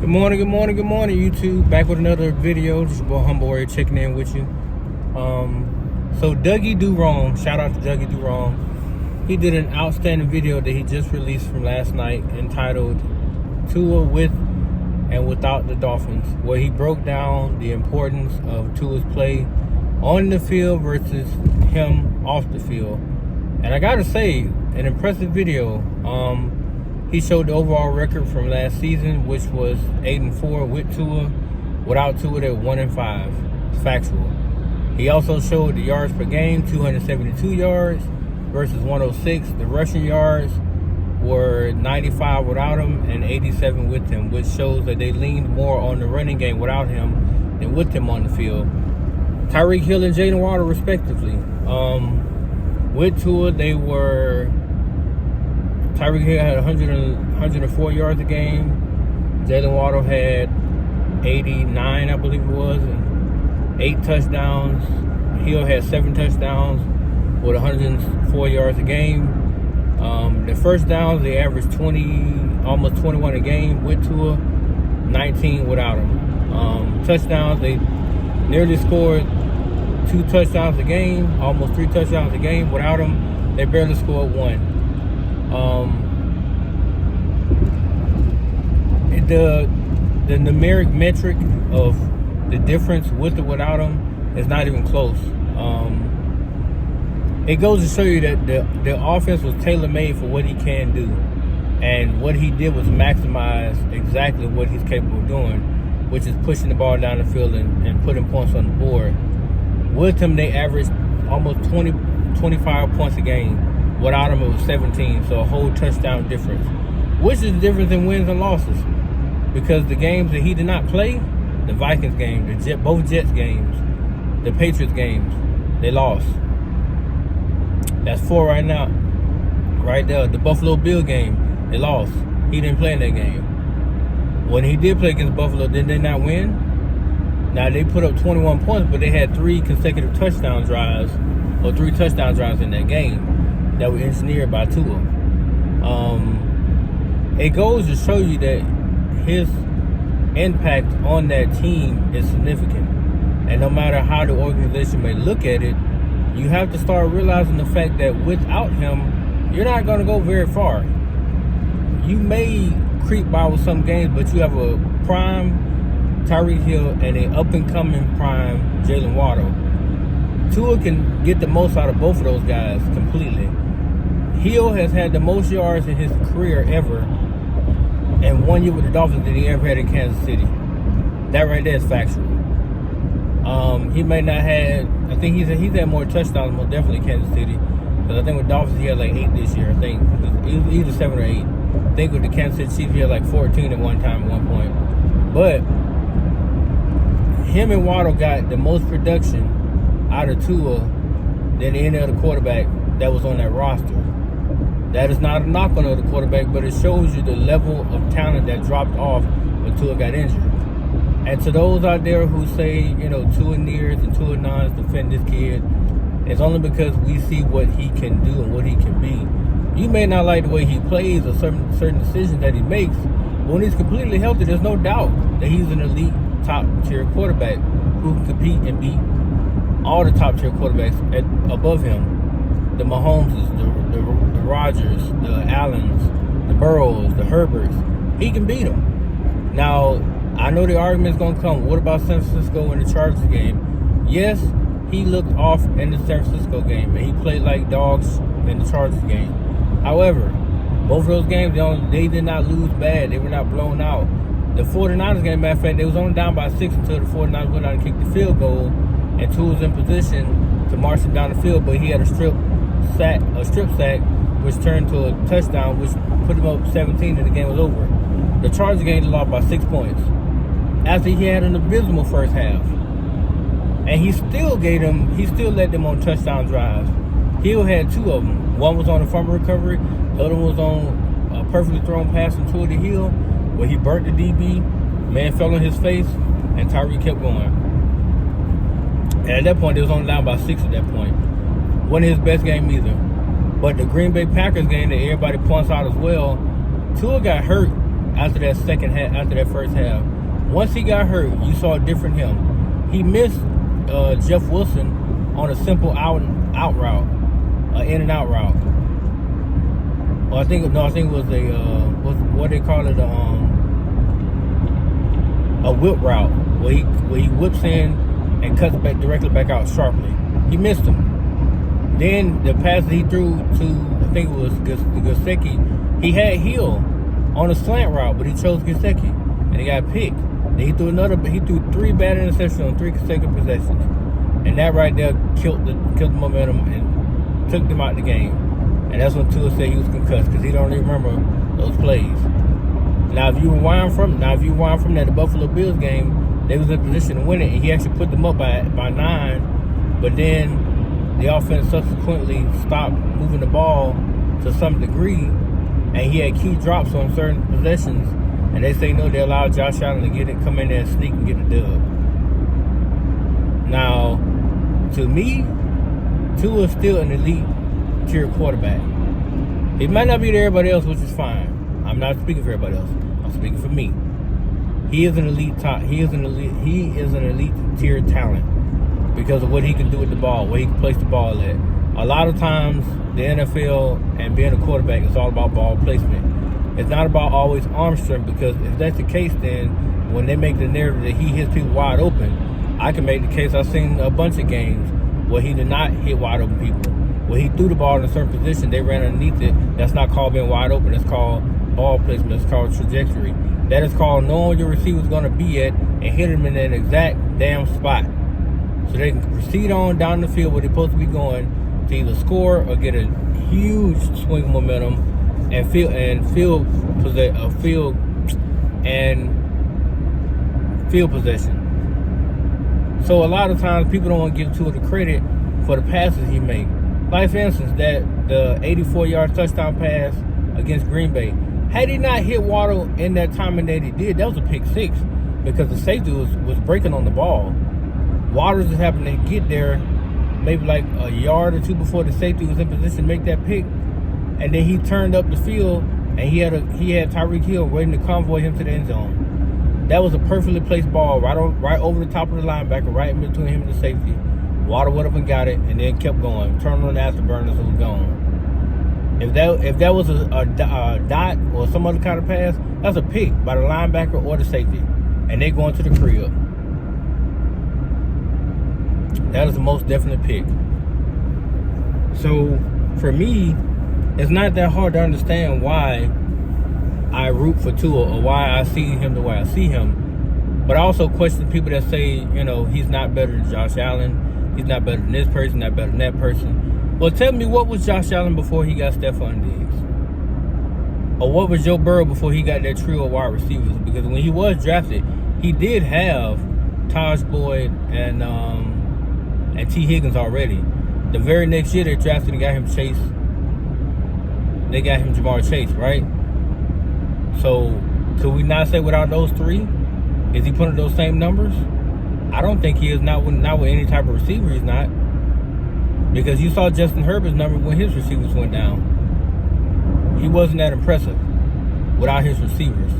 Good morning, YouTube. Back with another video. This is your boy Humble Warrior checking in with you. So Dougliedowrong, shout out to Dougliedowrong. He did an outstanding video that he just released from last night entitled Tua with and Without the Dolphins, where he broke down the importance of Tua's play on the field versus him off the field. And I gotta say, an impressive video. He showed the overall record from last season, which was 8-4 with Tua. Without Tua, they're 1-5. It's factual. He also showed the yards per game, 272 yards versus 106. The rushing yards were 95 without him and 87 with him, which shows that they leaned more on the running game without him than with him on the field. Tyreek Hill and Jalen Waddle, respectively. With Tua, they were... Tyreek Hill had 104 yards a game. Jalen Waddle had 89, I believe it was, and 8 touchdowns. Hill had 7 touchdowns with 104 yards a game. The first downs, they averaged 20, almost 21 a game with Tua, 19 without him. Touchdowns, they nearly scored 2 touchdowns a game, almost 3 touchdowns a game. Without him, they barely scored 1. The numeric metric of the difference with or without him is not even close. It goes to show you that the offense was tailor-made for what he can do, and what he did was maximize exactly what he's capable of doing, which is pushing the ball down the field and putting points on the board. With him, they averaged almost 25 points a game. Without him, it was 17, so a whole touchdown difference, which is the difference in wins and losses. Because the games that he did not play, the Vikings game, both Jets games, the Patriots games, they lost. That's 4 right now. Right there, the Buffalo Bill game, they lost. He didn't play in that game. When he did play against Buffalo, did they not win? Now, they put up 21 points, but they had 3 consecutive touchdown drives, or 3 touchdown drives in that game that were engineered by Tua. It goes to show you that his impact on that team is significant. And no matter how the organization may look at it, you have to start realizing the fact that without him, you're not going to go very far. You may creep by with some games, but you have a prime Tyreek Hill and an up-and-coming prime Jalen Waddle. Tua can get the most out of both of those guys completely. Hill has had the most yards in his career ever, and 1 year with the Dolphins that he ever had in Kansas City. That right there is factual. He may not have, I think he's had more touchdowns, most definitely Kansas City. Because I think with Dolphins he had like 8 this year. I think either 7 or 8. I think with the Kansas City Chiefs he had like 14 at one time at one point. But him and Waddle got the most production out of Tua than any other quarterback that was on that roster. That is not a knock on the other quarterback, but it shows you the level of talent that dropped off when Tua got injured. And to those out there who say, Tua nears and Tua nons defend this kid, it's only because we see what he can do and what he can be. You may not like the way he plays or certain decisions that he makes, but when he's completely healthy, there's no doubt that he's an elite top-tier quarterback who can compete and beat all the top-tier quarterbacks above him. The Mahomes, the Rodgers, the Allens, the Burrows, the Herberts. He can beat them. Now, I know the argument's going to come. What about San Francisco in the Chargers game? Yes, he looked off in the San Francisco game, and he played like dogs in the Chargers game. However, both of those games, they did not lose bad. They were not blown out. The 49ers game, matter of fact, they was only down by 6 until the 49ers went out and kicked the field goal, and Tua was in position to march him down the field, but he had a strip sack, which turned to a touchdown, which put him up 17 and the game was over. The Chargers game lost by 6 points after he had an abysmal first half. And he still let them on touchdown drives. Hill had 2 of them. One was on a fumble recovery, the other one was on a perfectly thrown pass from Tua to Hill, where he burnt the DB, man fell on his face, and Tyreek kept going. And at that point, they was only down by 6 at that point. Wasn't his best game either. But the Green Bay Packers game that everybody points out as well, Tua got hurt after that second half, after that first half. Once he got hurt, you saw a different him. He missed Jeff Wilson on a simple out route, in and out route. Well, I think it was what they call it, a whip route, where he whips in and cuts back directly back out sharply. He missed him. Then the pass that he threw to, I think it was Gesicki, he had Hill on a slant route, but he chose Gesicki, and he got picked. Then he threw 3 bad interceptions on 3 consecutive possessions, and that right there killed the momentum and took them out of the game. And that's when Tua said he was concussed, because he don't even remember those plays. Now, if you rewind from that, the Buffalo Bills game, they was in position to win it, and he actually put them up by 9, but then the offense subsequently stopped moving the ball to some degree, and he had key drops on certain possessions, and they say no, they allowed Josh Allen to come in there and sneak and get a dub. Now, to me, Tua is still an elite tier quarterback. He might not be to everybody else, which is fine. I'm not speaking for everybody else. I'm speaking for me. He is an elite tier talent because of what he can do with the ball, where he can place the ball at. A lot of times, the NFL and being a quarterback is all about ball placement. It's not about always arm strength, because if that's the case, then when they make the narrative that he hits people wide open, I can make the case. I've seen a bunch of games where he did not hit wide open people. Where he threw the ball in a certain position, they ran underneath it. That's not called being wide open. It's called ball placement. It's called trajectory. That is called knowing where your receiver's going to be at and hit him in that exact damn spot, so they can proceed on down the field where they're supposed to be going to either score or get a huge swing of momentum and field possession. So a lot of times people don't want to give Tua the credit for the passes he made. Like, for instance, the 84-yard touchdown pass against Green Bay. Had he not hit Waddle in that timing that he did, that was a pick 6, because the safety was breaking on the ball. Waddle just happened to get there maybe like a yard or 2 before the safety was in position to make that pick, and then he turned up the field, and he had Tyreek Hill waiting to convoy him to the end zone. That was a perfectly placed ball right over the top of the linebacker, right in between him and the safety. Waddle went up and got it, and then kept going. Turned on the afterburners and was gone. If that was a dot or some other kind of pass, that's a pick by the linebacker or the safety, and they going to the crib. That is the most definite pick. So for me, it's not that hard to understand why I root for Tua or why I see him the way I see him. But I also question people that say, he's not better than Josh Allen. He's not better than this person, not better than that person. Well, tell me, what was Josh Allen before he got Stephon Diggs? Or what was Joe Burrow before he got that trio of wide receivers? Because when he was drafted, he did have Taj Boyd and T. Higgins already. The very next year they drafted and got him Chase. They got him Jamar Chase, right? So could we not say without those 3, is he putting those same numbers? I don't think he is. Not with any type of receiver, he's not. Because you saw Justin Herbert's number when his receivers went down. He wasn't that impressive without his receivers.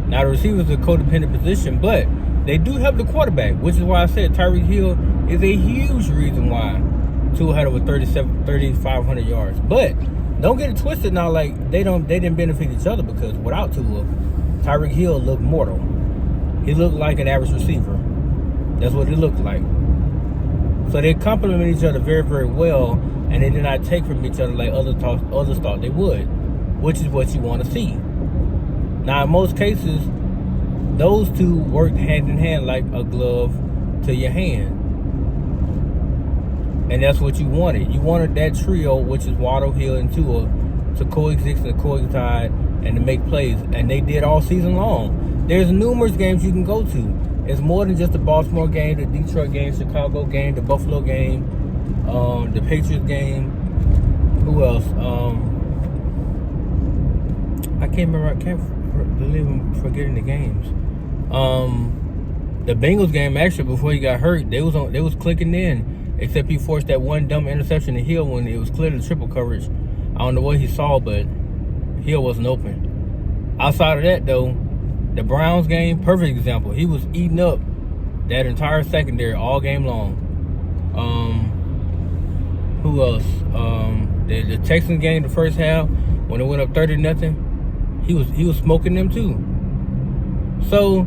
Now, the receivers are a codependent position, but they do help the quarterback, which is why I said Tyreek Hill is a huge reason why Tua had over 3,500 yards. But don't get it twisted now, like they didn't benefit each other, because without Tua, Tyreek Hill looked mortal. He looked like an average receiver. That's what he looked like. So they complement each other very, very well, and they did not take from each other like others thought they would, which is what you want to see. Now, in most cases, those two worked hand in hand like a glove to your hand. And that's what you wanted. You wanted that trio, which is Waddle, Hill, and Tua, to coexist and coincide and to make plays. And they did all season long. There's numerous games you can go to. It's more than just the Baltimore game, the Detroit game, Chicago game, the Buffalo game, the Patriots game. Who else? I can't remember. I can't believe I'm forgetting the games. The Bengals game, actually, before he got hurt, they was clicking in, except he forced that one dumb interception to Hill when it was clearly triple coverage. I don't know what he saw, but Hill wasn't open. Outside of that, though, the Browns game, perfect example. He was eating up that entire secondary all game long. Who else? The Texans game, the first half, when it went up 30-0, he was smoking them too. So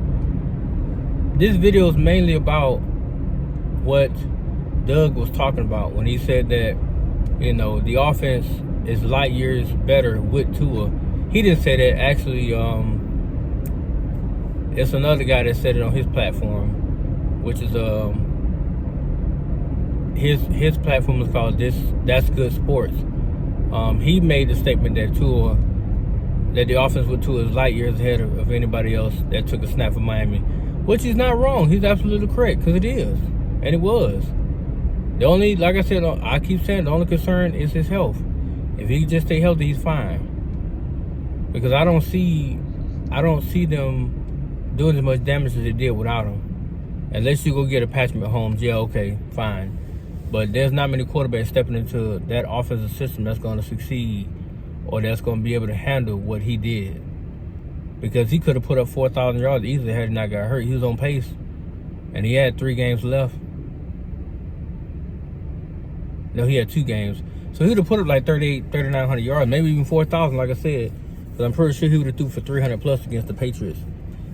this video is mainly about what Doug was talking about when he said that, you know, the offense is light years better with Tua. He didn't say that. Actually, it's another guy that said it on his platform, which is his platform is called That's Good Sports. He made the statement that the offense with Tua is light years ahead of anybody else that took a snap from Miami, which he's not wrong. He's absolutely correct, because it is, and it was. The only, like I said, I keep saying, the only concern is his health. If he can just stay healthy, he's fine. Because I don't see them doing as much damage as they did without him. Unless you go get a Patrick Mahomes, yeah, okay, fine. But there's not many quarterbacks stepping into that offensive system that's going to succeed, or that's going to be able to handle what he did. Because he could have put up 4,000 yards easily had he not got hurt. He was on pace, and he had 3 games left. No, he had 2 games. So he would have put up like 3,900 yards, maybe even 4,000, like I said. Because I'm pretty sure he would have threw for 300 plus against the Patriots,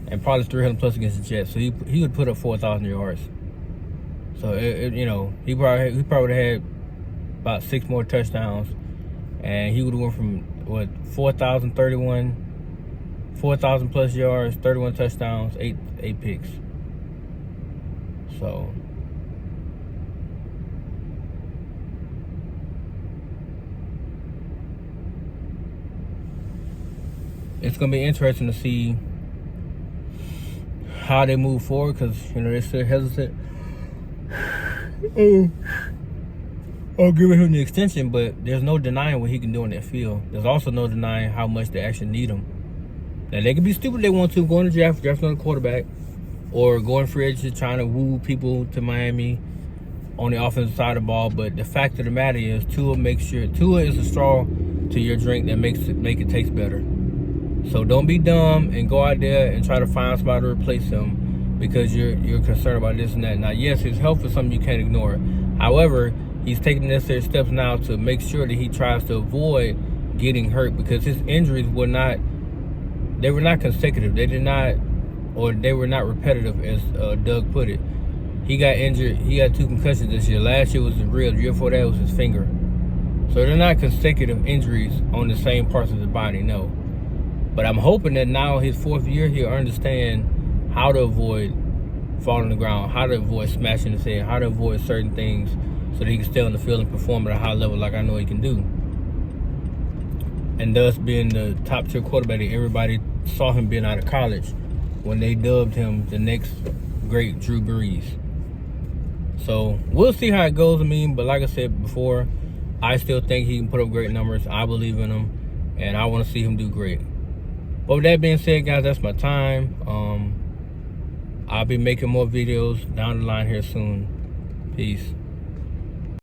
and probably 300 plus against the Jets. So he would put up 4,000 yards. So you know, he probably would have had about 6 more touchdowns, and he would have went from 4,000 plus yards, 31 touchdowns, 8 picks. So it's gonna be interesting to see how they move forward, because, you know, they're still hesitant on giving him the extension, but there's no denying what he can do in that field. There's also no denying how much they actually need him. Now, they can be stupid if they want to, go in the draft another quarterback, or go in free agency trying to woo people to Miami on the offensive side of the ball. But the fact of the matter is, Tua is a straw to your drink that make it taste better. So don't be dumb and go out there and try to find somebody to replace him because you're concerned about this and that. Now, yes, his health is something you can't ignore. However, he's taking the necessary steps now to make sure that he tries to avoid getting hurt, because his injuries were not consecutive. They were not repetitive, as Doug put it. He got injured. He got 2 concussions this year. Last year was the rib. The year before that was his finger. So they're not consecutive injuries on the same parts of the body, no. But I'm hoping that now, his 4th year, he'll understand how to avoid falling on the ground, how to avoid smashing his head, how to avoid certain things, so that he can stay on the field and perform at a high level like I know he can do. And thus being the top tier quarterback that everybody saw him being out of college when they dubbed him the next great Drew Brees. So we'll see how it goes. I mean, but like I said before, I still think he can put up great numbers. I believe in him, and I want to see him do great. But with that being said, guys, that's my time. I'll be making more videos down the line here soon. Peace.